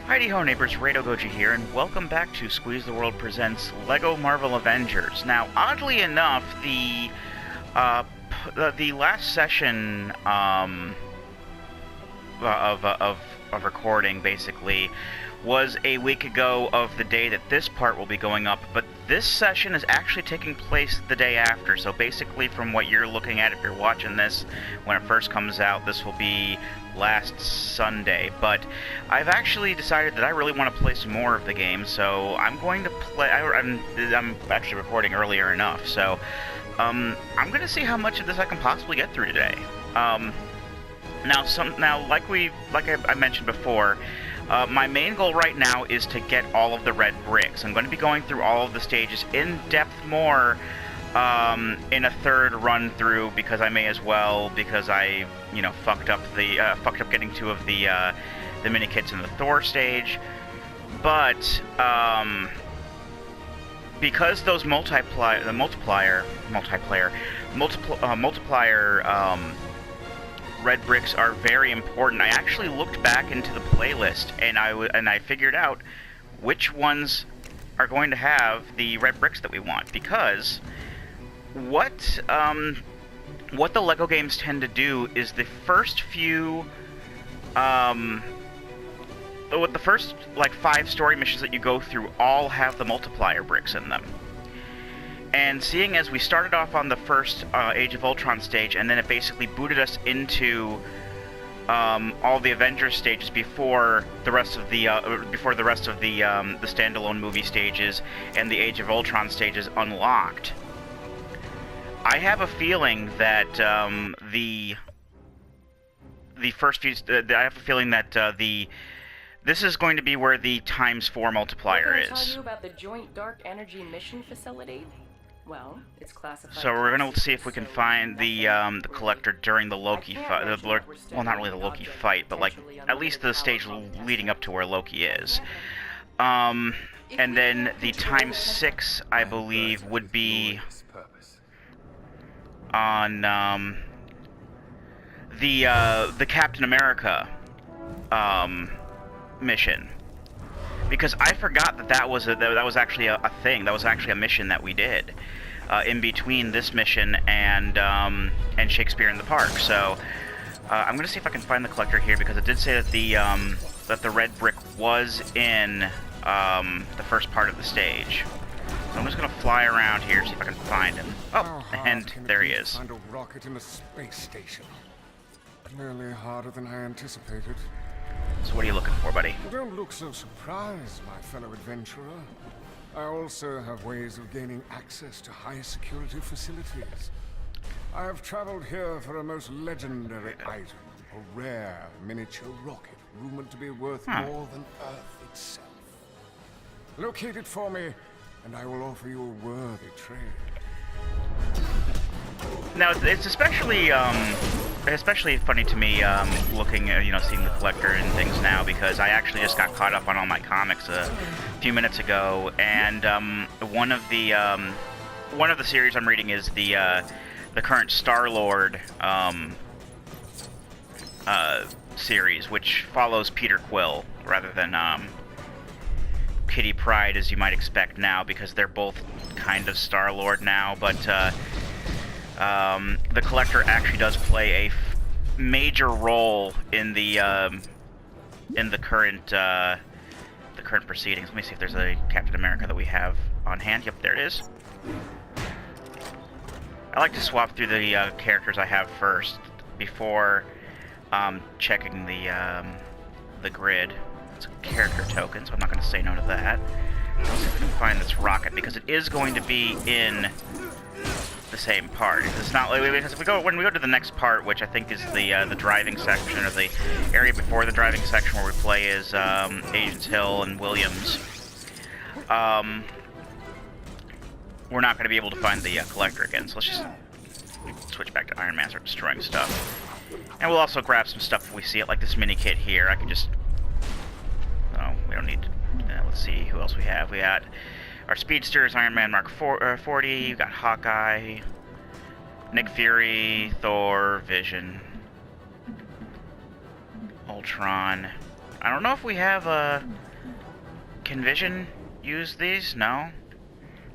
Heidi-ho neighbors, Rado Goji here, and welcome back to Squeeze the World Presents LEGO Marvel Avengers. Now, oddly enough, the last session of recording, basically, was a week ago of the day that this part will be going up, but this session is actually taking place the day after, so basically from what you're looking at, if you're watching this when it first comes out, this will be last Sunday. But I've actually decided that I really want to play some more of the game, so I'm going to play. I'm actually recording earlier enough, so I'm going to see how much of this I can possibly get through today. Now, like I mentioned before, my main goal right now is to get all of the red bricks. I'm going to be going through all of the stages in depth more in a third run through, because I may as well, because I fucked up getting two of the mini kits in the Thor stage. But because those multiplier red bricks are very important, I actually looked back into the playlist and I figured out which ones are going to have the red bricks that we want, because what the LEGO games tend to do is the first few with the first like 5 story missions that you go through all have the multiplier bricks in them. And seeing as we started off on the first Age of Ultron stage, and then it basically booted us into all the Avengers stages before the rest of the standalone movie stages and the Age of Ultron stages unlocked, I have a feeling that this is going to be where the ×4 multiplier is. Can I tell you about the Joint Dark Energy Mission Facility? Well, it's classified. So we're going to see if we can find the collector during the Loki fight. Well, not really the Loki fight, but like at least the stage leading up to where Loki is. And then the ×6, I believe, would be on the Captain America mission, because I forgot that was actually a thing. That was actually a mission that we did in between this mission and Shakespeare in the Park. So I'm gonna see if I can find the collector here, because it did say that the red brick was in the first part of the stage. So I'm just gonna fly around here, see if I can find him. Oh, and there he is. Find a rocket in a space station. Clearly harder than I anticipated. So what are you looking for, buddy? Don't look so surprised, my fellow adventurer. I also have ways of gaining access to high security facilities. I have traveled here for a most legendary item, a rare miniature rocket rumored to be worth more than Earth itself. Locate it for me, and I will offer you a worthy trade. Now, it's especially funny to me looking at, seeing the collector and things now, because I actually just got caught up on all my comics a few minutes ago, and one of the series I'm reading is the current Star-Lord series, which follows Peter Quill rather than Kitty Pryde, as you might expect now, because they're both kind of Star-Lord now. But the collector actually does play a major role in the current proceedings. Let me see if there's a Captain America that we have on hand. Yep, there it is. I like to swap through the characters I have first before checking the grid. It's a character token, so I'm not going to say no to that. Let's see if we can find this rocket, because it is going to be in the same part. It's not like, because when we go to the next part, which I think is the driving section, or the area before the driving section where we play as Agents Hill and Williams, we're not going to be able to find the collector again. So let's just switch back to Iron Man, start destroying stuff, and we'll also grab some stuff if we see it, like this mini kit here. I can just we don't need to, let's see who else we have. We got our speedsters, Iron Man Mark 40, we got Hawkeye, Nick Fury, Thor, Vision, Ultron, I don't know if we have can Vision use these? No.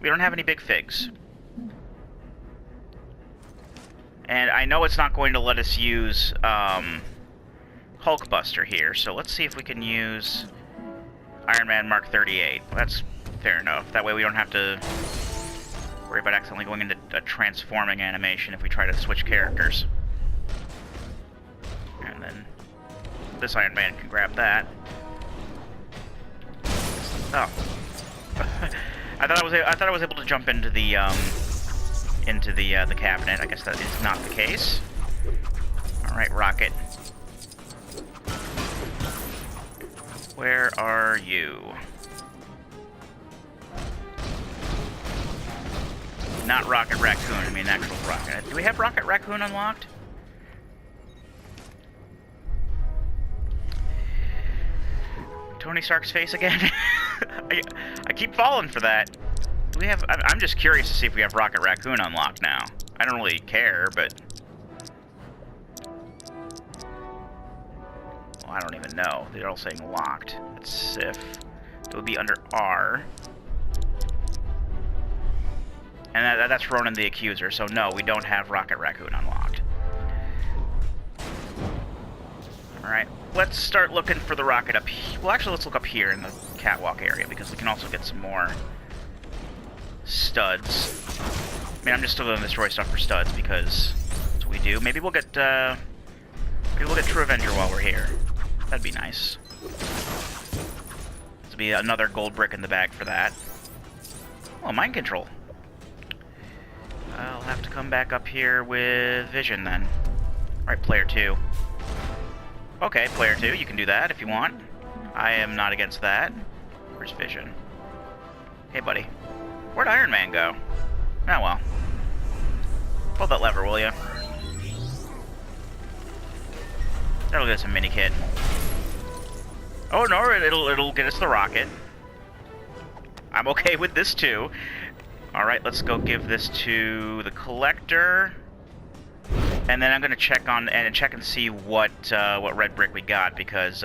We don't have any big figs. And I know it's not going to let us use Hulkbuster here, so let's see if we can use Iron Man Mark 38. Well, that's fair enough. That way we don't have to worry about accidentally going into a transforming animation if we try to switch characters. And then this Iron Man can grab that. Oh. I thought I was able to jump into the cabinet. I guess that is not the case. All right, Rocket. Where are you? Not Rocket Raccoon, I mean actual Rocket. Do we have Rocket Raccoon unlocked? Tony Stark's face again? I keep falling for that. Do we have... I'm just curious to see if we have Rocket Raccoon unlocked now. I don't really care, but... Well, I don't even know. They're all saying locked. That's Sif. It would be under R. And that's Ronan the Accuser, so no, we don't have Rocket Raccoon unlocked. Alright, let's start looking for the rocket up here. Well, actually, let's look up here in the catwalk area, because we can also get some more studs. I mean, I'm just still going to destroy stuff for studs, because that's what we do. Maybe we'll get True Avenger while we're here. That'd be nice. This will be another gold brick in the bag for that. Oh, mind control. I'll have to come back up here with Vision, then. Alright, Player 2. Okay, Player 2, you can do that if you want. I am not against that. Where's Vision? Hey, buddy. Where'd Iron Man go? Oh, well. Pull that lever, will you? That'll get us a mini kit. Oh, no, it'll get us the rocket. I'm okay with this, too. Alright, let's go give this to the Collector. And then I'm gonna check and see what red brick we got, because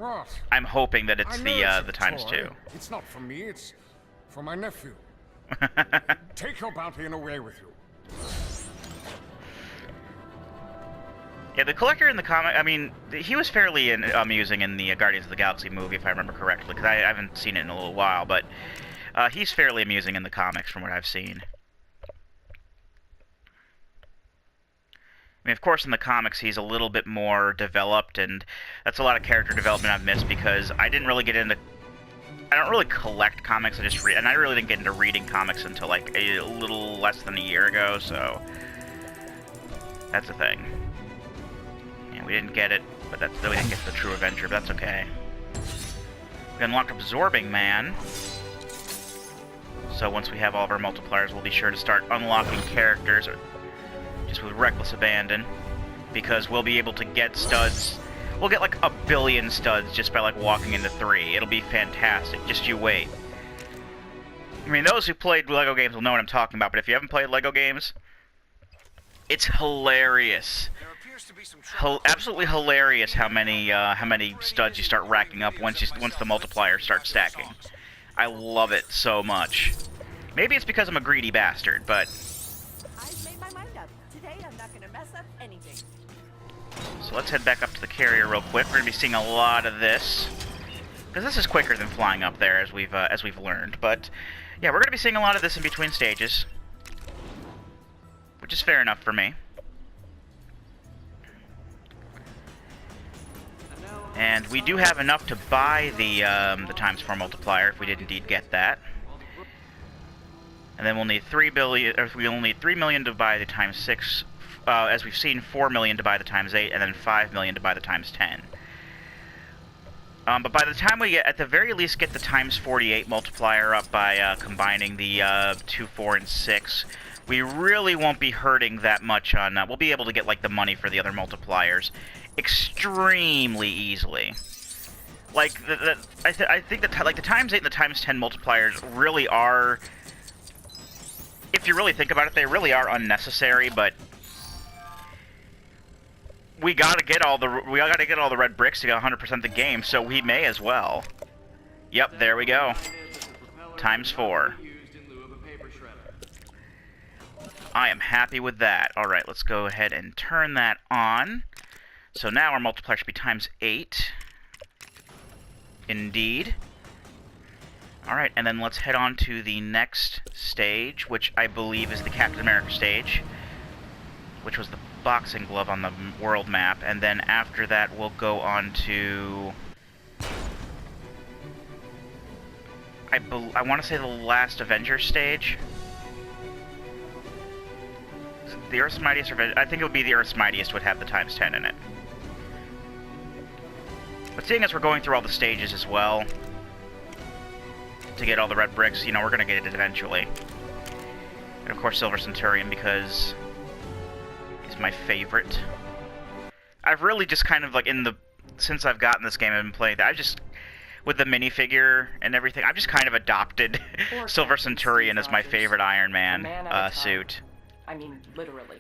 What? I'm hoping that it's the times toy. 2. It's not for me, it's for my nephew. Take your bounty and away with you. Yeah, the Collector in the comic, I mean, he was fairly amusing in the Guardians of the Galaxy movie, if I remember correctly, because I haven't seen it in a little while, but he's fairly amusing in the comics from what I've seen. I mean, of course, in the comics, he's a little bit more developed, and that's a lot of character development I've missed, because I didn't really get into... I don't really collect comics, I just read... And I really didn't get into reading comics until, like, a little less than a year ago, so... That's the thing. Yeah, we didn't get it, but we didn't get the True Avenger, but that's okay. We unlocked Absorbing Man. So once we have all of our multipliers, we'll be sure to start unlocking characters just with reckless abandon, because we'll be able to get studs. We'll get like 1 billion studs just by like walking into 3. It'll be fantastic. Just you wait. I mean, those who played LEGO games will know what I'm talking about, but if you haven't played LEGO games, it's hilarious. Absolutely hilarious how many studs you start racking up once the multiplier starts stacking. I love it so much. Maybe it's because I'm a greedy bastard, but... I've made my mind up. Today I'm not gonna mess up anything. So let's head back up to the carrier real quick. We're gonna be seeing a lot of this, because this is quicker than flying up there, as we've learned. But yeah, we're gonna be seeing a lot of this in between stages, which is fair enough for me. And we do have enough to buy the times 4 multiplier if we did indeed get that. And then we'll need 3 billion, or we'll need 3 million to buy the times 6, as we've seen, 4 million to buy the times 8, and then 5 million to buy the times 10. But by the time we at the very least get the times 48 multiplier up by combining the 2, 4, and 6, we really won't be hurting that much on. We'll be able to get like the money for the other multipliers extremely easily. Like I think that like the times 8 and the times 10 multipliers really are, if you really think about it, they really are unnecessary. But we gotta get all the red bricks to get 100% the game, so we may as well. Yep, there we go. ×4. I am happy with that. Alright, let's go ahead and turn that on. So now our multiplier should be ×8. Indeed. Alright, and then let's head on to the next stage, which I believe is the Captain America stage, which was the boxing glove on the world map, and then after that we'll go on to... I want to say the last Avengers stage. The Earth's Mightiest, I think it would be the Earth's Mightiest would have the ×10 in it. But seeing as we're going through all the stages as well, to get all the red bricks, you know, we're going to get it eventually. And of course Silver Centurion, because he's my favorite. I've really just kind of, like, since I've gotten this game, I've been playing that, I've just, with the minifigure and everything, I've just kind of adopted Silver Centurion as my favorite Iron Man suit. I mean, literally.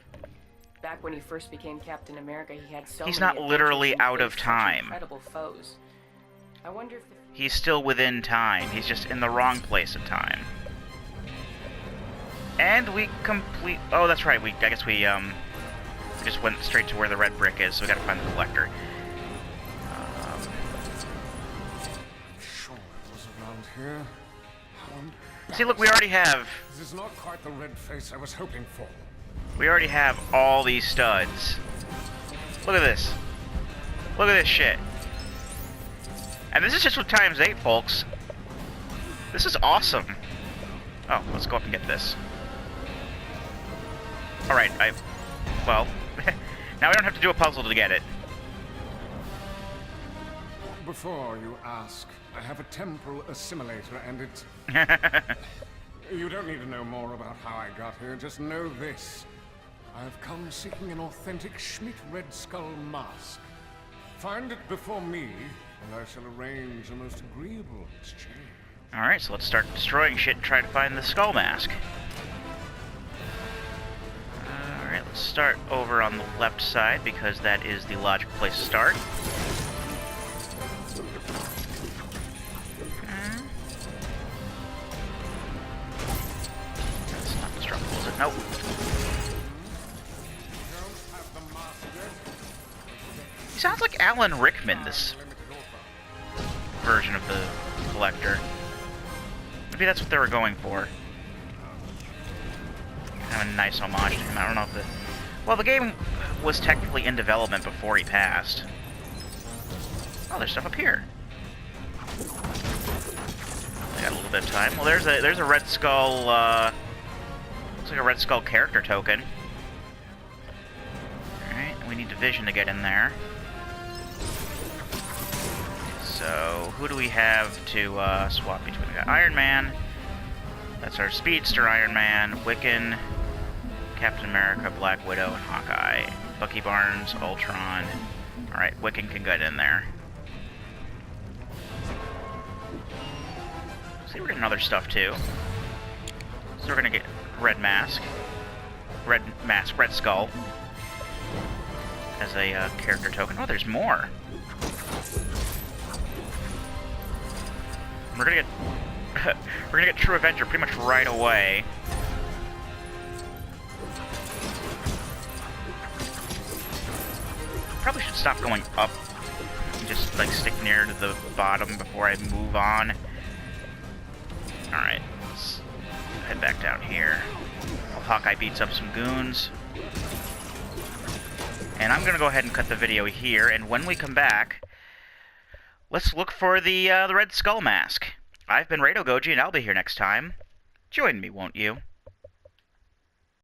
Back when he first became Captain America, he had so He's many not literally adventures and out of faced such time. incredible foes. I wonder if He's still within time. He's just in the wrong place in time. And we complete... Oh, that's right. I guess we just went straight to where the red brick is, so we gotta find the collector. Sure it was around here. See, look, we already have... This is not quite the red face I was hoping for. We already have all these studs. Look at this. Look at this shit. And this is just with ×8, folks. This is awesome. Oh, let's go up and get this. Alright, well, now we don't have to do a puzzle to get it. Before you ask, I have a temporal assimilator and it's... You don't need to know more about how I got here, just know this. I have come seeking an authentic Schmidt Red Skull mask. Find it before me, and I shall arrange a most agreeable exchange. Alright, so let's start destroying shit and try to find the skull mask. Alright, let's start over on the left side, because that is the logical place to start. That's not destructible, is it? Nope. He sounds like Alan Rickman, this version of the collector. Maybe that's what they were going for. Kind of a nice homage to him. I don't know if the... Well, the game was technically in development before he passed. Oh, there's stuff up here. I got a little bit of time. Well, there's a Red Skull, looks like a Red Skull character token. Alright, we need Division to get in there. So, who do we have to swap between? We got Iron Man. That's our speedster Iron Man. Wiccan, Captain America, Black Widow, and Hawkeye. Bucky Barnes, Ultron. Alright, Wiccan can get in there. See, we're getting other stuff too. So we're gonna get Red Skull. As a character token. Oh, there's more. We're gonna get True Avenger pretty much right away. Probably should stop going up and just like stick near to the bottom before I move on. Alright, let's head back down here. While Hawkeye beats up some goons. And I'm gonna go ahead and cut the video here, and when we come back, let's look for the Red Skull mask. I've been Rado Goji, and I'll be here next time. Join me, won't you?